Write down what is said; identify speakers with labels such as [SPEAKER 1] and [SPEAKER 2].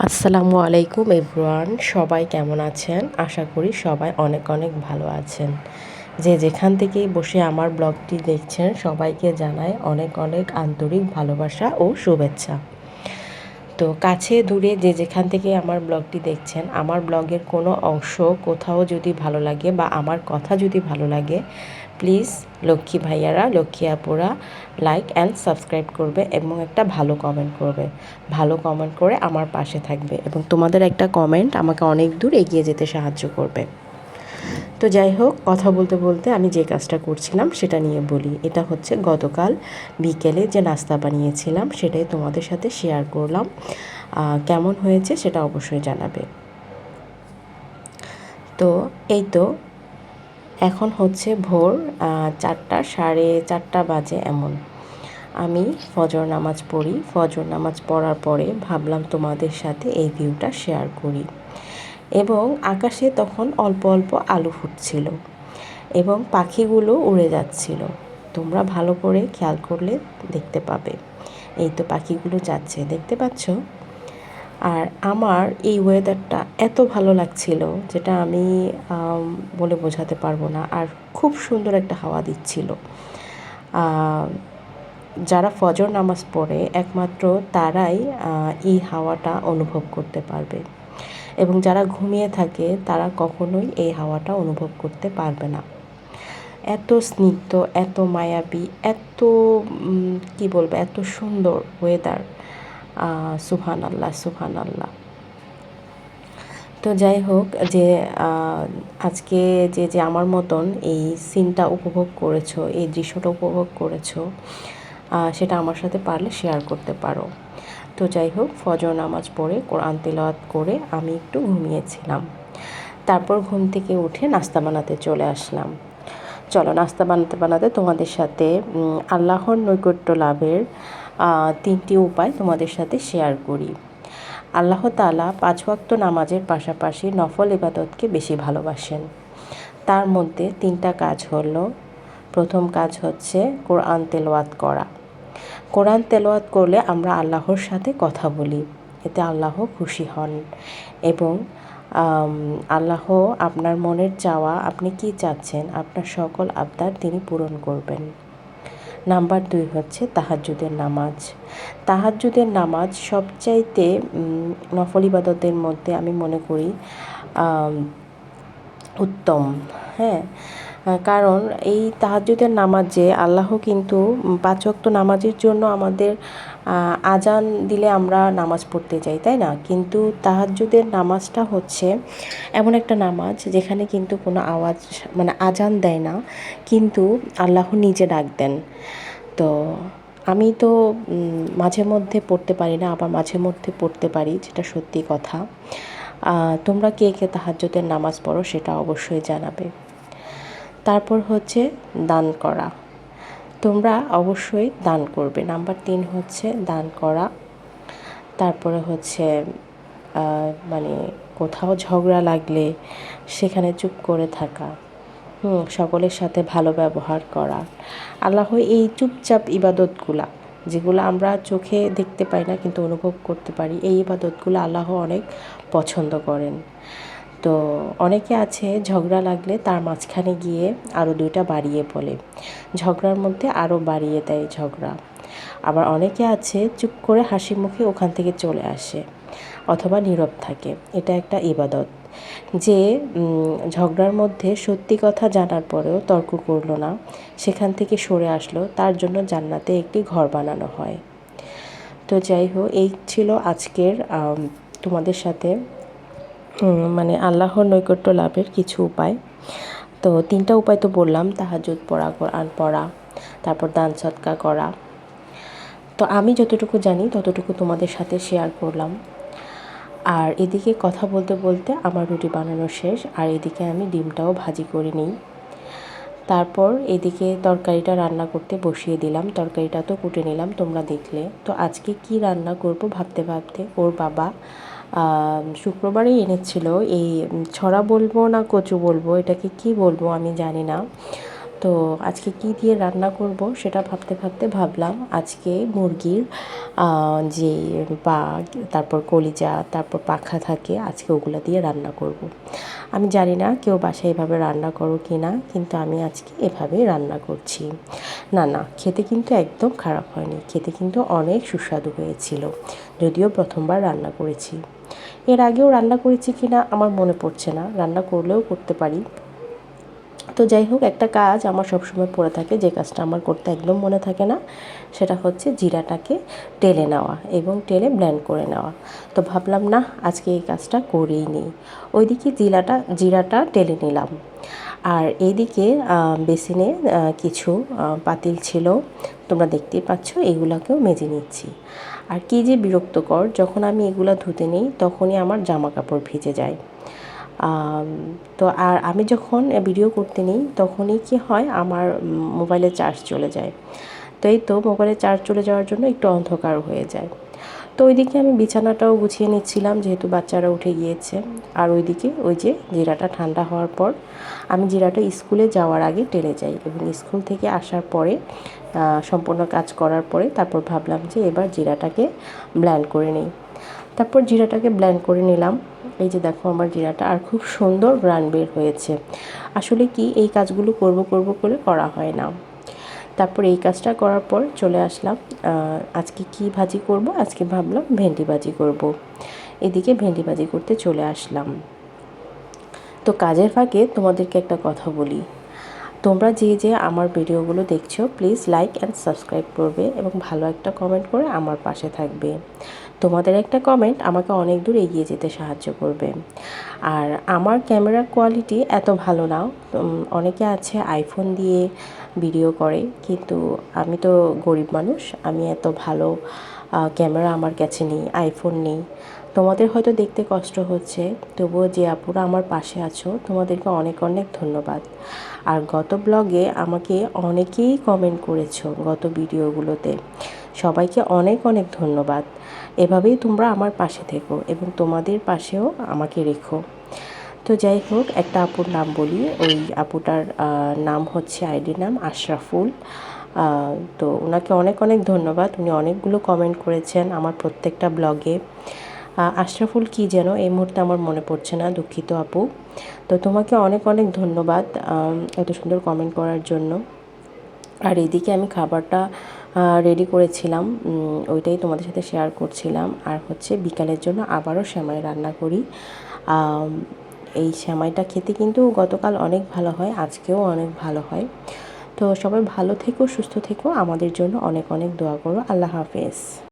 [SPEAKER 1] আসসালামু আলাইকুম এভরিওয়ান, সবাই কেমন আছেন? আশা করি সবাই অনেক অনেক ভালো আছেন। যে যেখান থেকেই বসে আমার ব্লগটি দেখছেন সবাইকে জানাই অনেক অনেক আন্তরিক ভালোবাসা ও শুভেচ্ছা। তো কাছে দূরে যে যেখান থেকে আমার ব্লগটি দেখছেন, আমার ব্লগের কোনো অংশ কোথাও যদি ভালো লাগে বা আমার কথা যদি ভালো লাগে, প্লিজ লক্ষ্মী ভাইয়ারা, লক্ষ্মী আপুরা লাইক অ্যান্ড সাবস্ক্রাইব করবে এবং একটা ভালো কমেন্ট করবে। ভালো কমেন্ট করে আমার পাশে থাকবে এবং তোমাদের একটা কমেন্ট আমাকে অনেক দূর এগিয়ে যেতে সাহায্য করবে। তো যাই হোক, কথা বলতে বলতে আমি যে কাজটা করছিলাম সেটা নিয়ে বলি। এটা হচ্ছে গতকাল বিকেলে যে নাস্তা বানিয়েছিলাম সেটাই তোমাদের সাথে শেয়ার করলাম। কেমন হয়েছে সেটা অবশ্যই জানাবে। তো এই তো এখন হচ্ছে ভোর 4টা, 4:30 বাজে এমন। আমি ফজর নামাজ পড়ি। ফজর নামাজ পড়ার পরে ভাবলাম তোমাদের সাথে এই ভিউটা শেয়ার করি। এবং আকাশে তখন অল্প অল্প আলো ফুটছিল এবং পাখিগুলো উড়ে যাচ্ছিল। তোমরা ভালো করে খেয়াল করলে দেখতে পাবে। এই তো পাখিগুলো যাচ্ছে, দেখতে পাচ্ছ? আর আমার এই ওয়েদারটা এত ভালো লাগছিল, যেটা আমি বলে বোঝাতে পারবো না। আর খুব সুন্দর একটা হাওয়া দিচ্ছিল। যারা ফজর নামাজ পড়ে একমাত্র তারাই এই হাওয়াটা অনুভব করতে পারবে, এবং যারা ঘুমিয়ে থাকে তারা কখনোই এই হাওয়াটা অনুভব করতে পারবে না। এত স্নিগ্ধ, এত মায়াবী, এত কি বলবো, এত সুন্দর ওয়েদার। সুবহানাল্লাহ, সুবহানাল্লাহ। তো যাই হোক, যে আজকে যে আমার মতন এই সিনটা উপভোগ করেছো, এই দৃশ্যটা উপভোগ করেছো, সেটা আমার সাথে পারলে শেয়ার করতে পারো। তো যাই হোক, ফজর নামাজ পড়ে কোরআন তিলাওয়াত করে আমি একটু ঘুমিয়েছিলাম। তারপর ঘুম থেকে উঠে নাস্তা বানাতে চলে আসলাম। চলো, নাস্তা বানাতে বানাতে তোমাদের সাথে আল্লাহর নৈকট্য লাভের 3টি উপায় তোমাদের সাথে শেয়ার করি। আল্লাহ তাআলা 5 ওয়াক্ত নামাজের পাশাপাশি নফল ইবাদতকে বেশি ভালোবাসেন। তার মধ্যে 3টা কাজ হলো, প্রথম কাজ হচ্ছে কোরআন তেলাওয়াত করা। কোরআন তেলাওয়াত করলে আমরা আল্লাহর সাথে কথা বলি, এতে আল্লাহ খুশি হন এবং আল্লাহ আপনার মনের চাওয়া, আপনি কি চাচ্ছেন, আপনার সকল আবদার তিনি পূরণ করবেন। নাম্বার 2 হচ্ছে তাহাজ্জুদের নামাজ। তাহাজ্জুদের নামাজ সবচাইতে নফল ইবাদতের মধ্যে আমি মনে করি উত্তম। হ্যাঁ, কারণ এই তাহাজ্জুদের নামাজে আল্লাহ কিন্তু 5 ওয়াক্ত নামাজের জন্য আমাদের আজান দিলে আমরা নামাজ পড়তে যাই, তাই না? কিন্তু তাহাজ্জুদের নামাজটা হচ্ছে এমন একটা নামাজ যেখানে কিন্তু কোনো আওয়াজ, মানে আজান দেয় না, কিন্তু আল্লাহ নিজে ডাক দেন। তো আমি তো মাঝে মধ্যে পড়তে পারি না, আবার মাঝে মধ্যে পড়তে পারি, যেটা সত্যি কথা। তোমরা কে কে তাহাজ্জুদের নামাজ পড়ো সেটা অবশ্যই জানাবে। তারপর হচ্ছে দান করা। তোমরা অবশ্যই দান করবে। নাম্বার 3 হচ্ছে দান করা। তারপরে হচ্ছে মানে কোথাও ঝগড়া লাগলে সেখানে চুপ করে থাকা, সকলের সাথে ভালো ব্যবহার করা। আল্লাহ এই চুপচাপ ইবাদতগুলা, যেগুলো আমরা চোখে দেখতে পাই না কিন্তু অনুভব করতে পারি, এই ইবাদতগুলো আল্লাহ অনেক পছন্দ করেন। তো অনেকে আছে ঝগড়া লাগলে তার মাঝখানে গিয়ে আরও 2টা বাড়িয়ে বলে, ঝগড়ার মধ্যে আরও বাড়িয়ে দেয় ঝগড়া। আবার অনেকে আছে চুপ করে হাসি মুখে ওখান থেকে চলে আসে অথবা নীরব থাকে। এটা একটা ইবাদত। যে ঝগড়ার মধ্যে সত্যি কথা জানার পরেও তর্ক করলো না, সেখান থেকে সরে আসলো, তার জন্য জান্নাতে একটি ঘর বানানো হয়। তো যাই হোক, এই ছিল আজকের তোমাদের সাথে মানে আল্লাহর নৈকট্য লাভের কিছু উপায়। তো 3টা উপায় তো বললাম, তাহাজ্জুদ পড়া, কোরআন পড়া, তারপর দান সদকা করা। তো আমি যতটুকু জানি ততটুকু তোমাদের সাথে শেয়ার করলাম। আর এদিকে কথা বলতে বলতে আমার রুটি বানানো শেষ, আর এদিকে আমি ডিমটাও ভাজি করে নিই। তারপর এদিকে তরকারিটা রান্না করতে বসিয়ে দিলাম। তরকারিটা তো কুটে নিলাম, তোমরা দেখলে। তো আজকে কি রান্না করব ভাবতে ভাবতে ওর বাবা শুক্রবারেই এনেছিল এই ছড়া বলবো না কচু বলবো, এটাকে কি বলবো আমি জানি না। তো আজকে কি দিয়ে রান্না করব সেটা ভাবতে ভাবতে ভাবলাম আজকে মুরগির যে পা, তারপর কলিজা, তারপর পাখা থাকে, আজকে ওগুলো দিয়ে রান্না করব। আমি জানি না কেউ বাসায় এভাবে রান্না করো কি না, কিন্তু আমি আজকে এভাবেই রান্না করছি। না না, খেতে কিন্তু একদম খারাপ হয়নি, খেতে কিন্তু অনেক সুস্বাদু হয়েছিল, যদিও প্রথমবার রান্না করেছি। এর আগেও রান্না করেছি কি না আমার মনে পড়ছে না, রান্না করলেও করতে পারি। তো যাই হোক, একটা কাজ আমার সবসময় পড়ে থাকে, যে কাজটা আমার করতে একদম মনে থাকে না, সেটা হচ্ছে জিরাটাকে টেলে নেওয়া এবং টেলে ব্লেন্ড করে নেওয়া। তো ভাবলাম না, আজকে এই কাজটা করেই নিই। ওইদিকে জিরাটা টেলে নিলাম, আর এইদিকে বেসিনে কিছু পাতিল ছিল, তোমরা দেখতেই পাচ্ছ, এগুলাকেও মেজে নিচ্ছি। আর কী যে বিরক্তকর, যখন আমি এগুলা ধুতে নিই তখনই আমার জামা কাপড় ভিজে যায়। তো আর আমি যখন ভিডিও করতে নিই তখনই কি হয়, আমার মোবাইলে চার্জ চলে যায়। তো এই তো মোবাইলে চার্জ চলে যাওয়ার জন্য একটু অন্ধকার হয়ে যায়। তো ওইদিকে আমি বিছানাটাও গুছিয়ে নিচ্ছিলাম, যেহেতু বাচ্চারা উঠে গিয়েছে। আর ওইদিকে ওই যে জিরাটা ঠান্ডা হওয়ার পর আমি জিরাটা স্কুলে যাওয়ার আগে টেলে যাই, এবং স্কুল থেকে আসার পরে সম্পূর্ণ কাজ করার পরে তারপর ভাবলাম যে এবার জিরাটাকে ব্লেন্ড করে নিই। তারপর জিরাটাকে ব্লেন্ড করে নিলাম। এই যে দেখো আমার জিরাটা, আর খুব সুন্দর গ্রান বের হয়েছে। আসলে কি, এই কাজগুলো করব করে করা হয় না। তারপর এই কাজটা করার পর চলে আসলাম, আজকে কি ভাজি করব, আজকে ভাবলাম ভেন্ডি ভাজি করব। এদিকে ভেন্ডি ভাজি করতে চলে আসলাম। তো কাজের ফাঁকে তোমাদেরকে একটা কথা বলি, তোমরা যে আমার ভিডিওগুলো দেখছো, প্লিজ লাইক অ্যান্ড সাবস্ক্রাইব করবে এবং ভালো একটা কমেন্ট করে আমার পাশে থাকবে। তোমাদের একটা কমেন্ট আমাকে অনেক দূর এগিয়ে যেতে সাহায্য করবে। আর আমার ক্যামেরার কোয়ালিটি এত ভালো না, অনেকে আছে আইফোন দিয়ে ভিডিও করে, কিন্তু আমি তো গরিব মানুষ, আমি এত ভালো ক্যামেরা আমার কাছে নেই, আইফোন নেই। তোমাদের হয়তো দেখতে কষ্ট হচ্ছে, তবুও যে আপুরা আমার পাশে আছো তোমাদেরকে অনেক অনেক ধন্যবাদ। আর গত ব্লগে আমাকে অনেকেই কমেন্ট করেছো, গত ভিডিওগুলোতে সবাইকে অনেক অনেক ধন্যবাদ। এভাবেই তোমরা আমার পাশে থেকো এবং তোমাদের পাশেও আমাকে রেখো। তো যাই হোক, একটা আপুর নাম বলি, ওই আপুটার নাম হচ্ছে, আইডি নাম আশরাফুল। তো ওনাকে অনেক অনেক ধন্যবাদ, উনি অনেকগুলো কমেন্ট করেছেন আমার প্রত্যেকটা ব্লগে। আশরাফুল কি যেন এই মুহূর্তে আমার মনে পড়ছে না, দুঃখিত আপু। তো তোমাকে অনেক অনেক ধন্যবাদ এত সুন্দর কমেন্ট করার জন্য। আর এদিকে আমি খাবারটা রেডি করেছিলাম, ওইটাই তোমাদের সাথে শেয়ার করছিলাম। আর হচ্ছে বিকালের জন্য আবারও সেমাই রান্না করি। এই সেমাইটা খেতে কিন্তু গতকাল অনেক ভালো হয়, আজকেও অনেক ভালো হয়। তো সবাই ভালো থেকো, সুস্থ থেকো, আমাদের জন্য অনেক অনেক দোয়া করো। আল্লাহ হাফেজ।